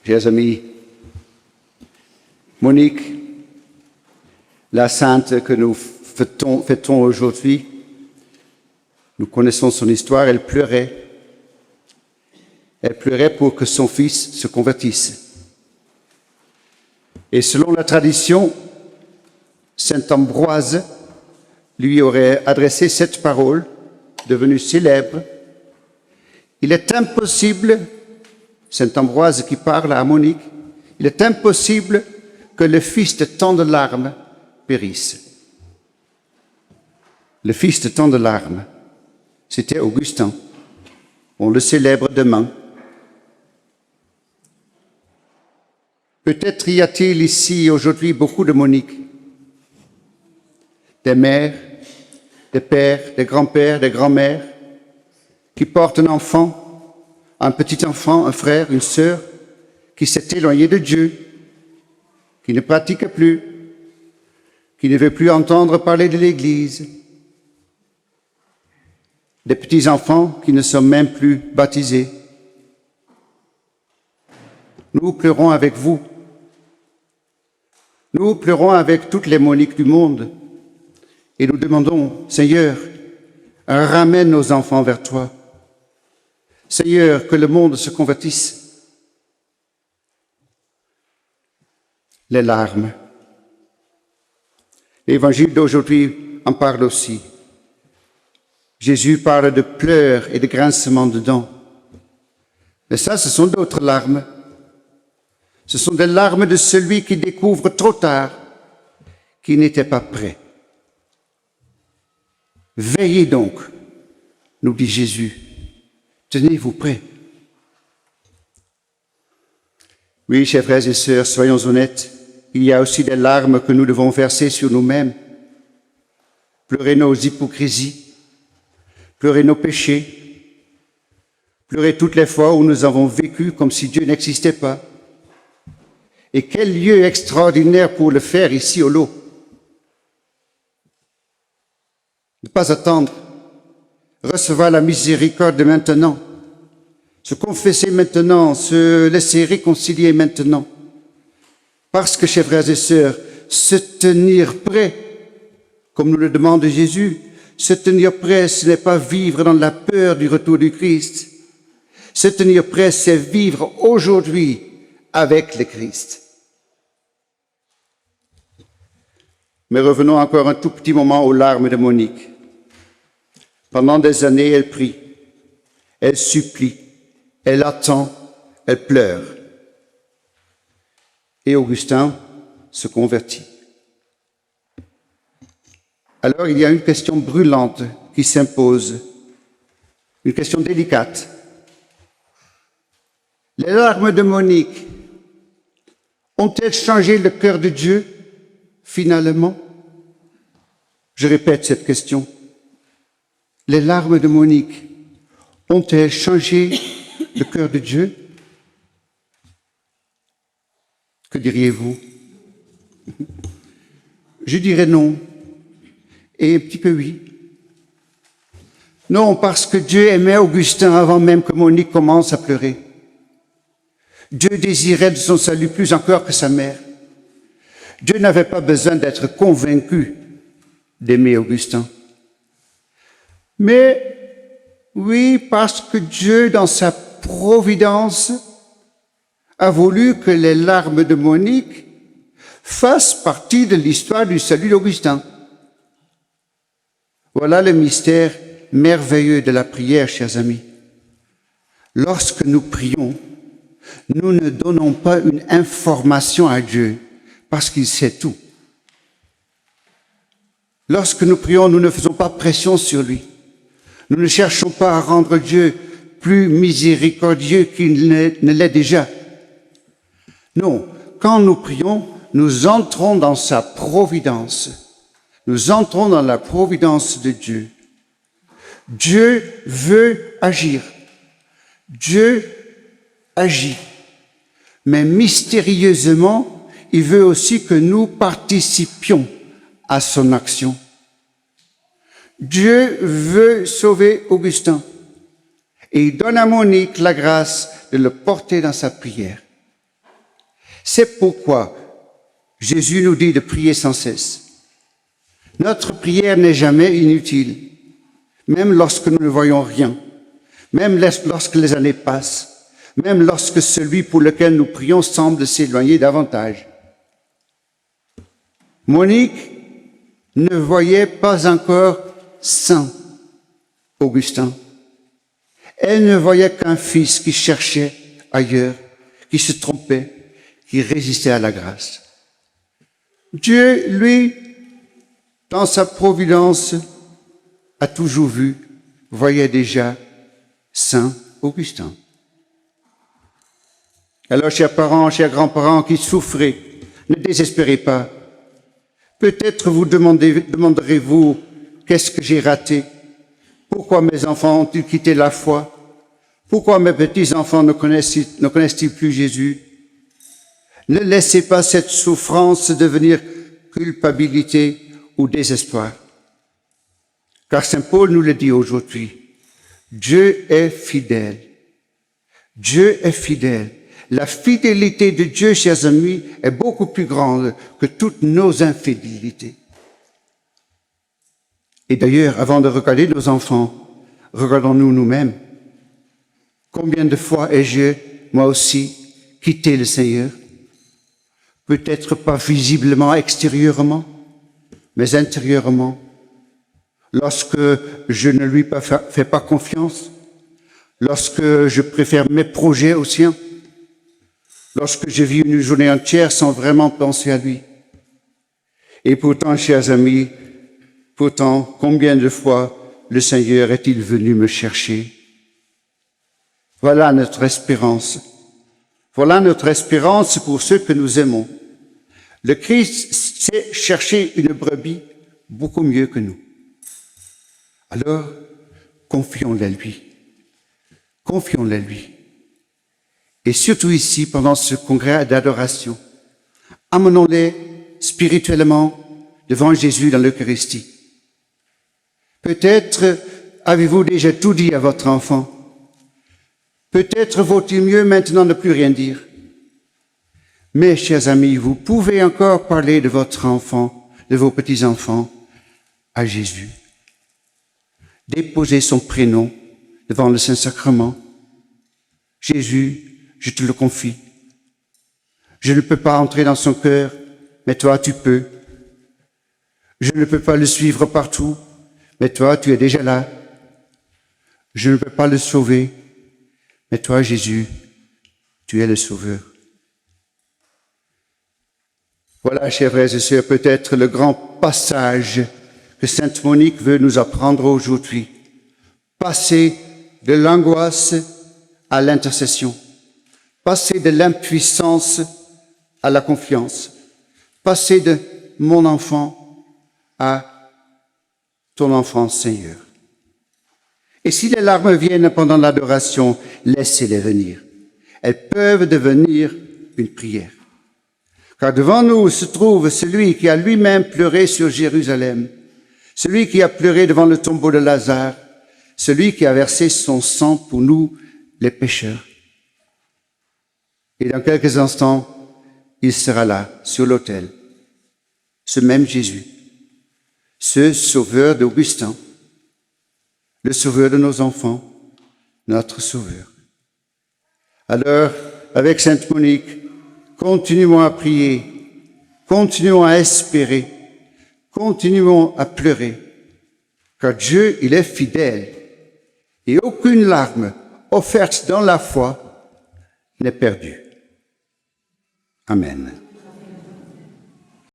Chers amis, Monique, la sainte que nous fêtons aujourd'hui, nous connaissons son histoire, elle pleurait. Elle pleurait pour que son fils se convertisse. Et selon la tradition, saint Ambroise lui aurait adressé cette parole, devenue célèbre. Il est impossible, saint Ambroise qui parle à Monique, il est impossible que le fils de tant de larmes périsse. Le fils de tant de larmes, c'était Augustin. On le célèbre demain. Peut-être y a-t-il ici aujourd'hui beaucoup de Monique, des mères, des pères, des grands-pères, des grands-mères, qui portent un enfant, un petit enfant, un frère, une sœur, qui s'est éloigné de Dieu, qui ne pratique plus, qui ne veut plus entendre parler de l'Église, des petits-enfants qui ne sont même plus baptisés. Nous pleurons avec vous. Nous pleurons avec toutes les Moniques du monde et nous demandons, Seigneur, ramène nos enfants vers toi. Seigneur, que le monde se convertisse. Les larmes. L'évangile d'aujourd'hui en parle aussi. Jésus parle de pleurs et de grincements de dents. Mais ça, ce sont d'autres larmes. Ce sont des larmes de celui qui découvre trop tard qu'il n'était pas prêt. Veillez donc, nous dit Jésus. Tenez-vous prêts. Oui, chers frères et sœurs, soyons honnêtes. Il y a aussi des larmes que nous devons verser sur nous-mêmes. Pleurer nos hypocrisies, pleurer nos péchés, pleurer toutes les fois où nous avons vécu comme si Dieu n'existait pas. Et quel lieu extraordinaire pour le faire ici au lot. Ne pas attendre, recevoir la miséricorde maintenant, se confesser maintenant, se laisser réconcilier maintenant. Parce que, chers frères et sœurs, se tenir prêt, comme nous le demande Jésus, se tenir prêt, ce n'est pas vivre dans la peur du retour du Christ. Se tenir prêt, c'est vivre aujourd'hui avec le Christ. Mais revenons encore un tout petit moment aux larmes de Monique. Pendant des années, elle prie, elle supplie, elle attend, elle pleure. Et Augustin se convertit. Alors il y a une question brûlante qui s'impose, une question délicate. Les larmes de Monique ont-elles changé le cœur de Dieu, finalement? Je répète cette question. Les larmes de Monique ont-elles changé le cœur de Dieu? Que diriez-vous? Je dirais non, et un petit peu oui. Non, parce que Dieu aimait Augustin avant même que Monique commence à pleurer. Dieu désirait de son salut plus encore que sa mère. Dieu n'avait pas besoin d'être convaincu d'aimer Augustin. Mais oui, parce que Dieu, dans sa providence, a voulu que les larmes de Monique fassent partie de l'histoire du salut d'Augustin. Voilà le mystère merveilleux de la prière, chers amis. Lorsque nous prions, nous ne donnons pas une information à Dieu, parce qu'il sait tout. Lorsque nous prions, nous ne faisons pas pression sur lui. Nous ne cherchons pas à rendre Dieu plus miséricordieux qu'il ne l'est déjà. Non, quand nous prions, nous entrons dans sa providence. Nous entrons dans la providence de Dieu. Dieu veut agir. Dieu agit. Mais mystérieusement, il veut aussi que nous participions à son action. Dieu veut sauver Augustin et il donne à Monique la grâce de le porter dans sa prière. C'est pourquoi Jésus nous dit de prier sans cesse. Notre prière n'est jamais inutile, même lorsque nous ne voyons rien, même lorsque les années passent, même lorsque celui pour lequel nous prions semble s'éloigner davantage. Monique ne voyait pas encore Saint Augustin. Elle ne voyait qu'un fils qui cherchait ailleurs, qui se trompait, qui résistait à la grâce. Dieu, lui, dans sa providence, a toujours vu, voyait déjà Saint Augustin. Alors, chers parents, chers grands-parents qui souffrez, ne désespérez pas. Peut-être vous demanderez-vous, qu'est-ce que j'ai raté? Pourquoi mes enfants ont-ils quitté la foi? Pourquoi mes petits-enfants ne connaissent-ils plus Jésus? Ne laissez pas cette souffrance devenir culpabilité ou désespoir. Car Saint Paul nous le dit aujourd'hui, Dieu est fidèle. Dieu est fidèle. La fidélité de Dieu, chers amis, est beaucoup plus grande que toutes nos infidélités. Et d'ailleurs, avant de regarder nos enfants, regardons-nous nous-mêmes. Combien de fois ai-je, moi aussi, quitté le Seigneur? Peut-être pas visiblement, extérieurement, mais intérieurement. Lorsque je ne lui fais pas confiance, lorsque je préfère mes projets aux siens, lorsque je vis une journée entière sans vraiment penser à lui. Et pourtant, chers amis, pourtant, combien de fois le Seigneur est-il venu me chercher? Voilà notre espérance. Voilà notre espérance pour ceux que nous aimons. Le Christ sait chercher une brebis beaucoup mieux que nous. Alors, confions-la lui. Confions-la lui. Et surtout ici, pendant ce congrès d'adoration, amenons-les spirituellement devant Jésus dans l'Eucharistie. Peut-être avez-vous déjà tout dit à votre enfant. Peut-être vaut-il mieux maintenant ne plus rien dire. Mais, chers amis, vous pouvez encore parler de votre enfant, de vos petits-enfants, à Jésus. Déposez son prénom devant le Saint-Sacrement. Jésus, je te le confie. Je ne peux pas entrer dans son cœur, mais toi, tu peux. Je ne peux pas le suivre partout, mais toi, tu es déjà là. Je ne peux pas le sauver, mais toi, Jésus, tu es le Sauveur. Voilà, chers frères et sœurs, peut-être le grand passage que Sainte Monique veut nous apprendre aujourd'hui. Passer de l'angoisse à l'intercession. Passer de l'impuissance à la confiance. Passer de mon enfant à ton enfant, Seigneur. Et si les larmes viennent pendant l'adoration, laissez-les venir. Elles peuvent devenir une prière. Car devant nous se trouve celui qui a lui-même pleuré sur Jérusalem, celui qui a pleuré devant le tombeau de Lazare, celui qui a versé son sang pour nous, les pécheurs. Et dans quelques instants, il sera là, sur l'autel, ce même Jésus, ce sauveur d'Augustin, le sauveur de nos enfants, notre sauveur. Alors, avec Sainte Monique, continuons à prier, continuons à espérer, continuons à pleurer, car Dieu, il est fidèle et aucune larme offerte dans la foi n'est perdue. Amen.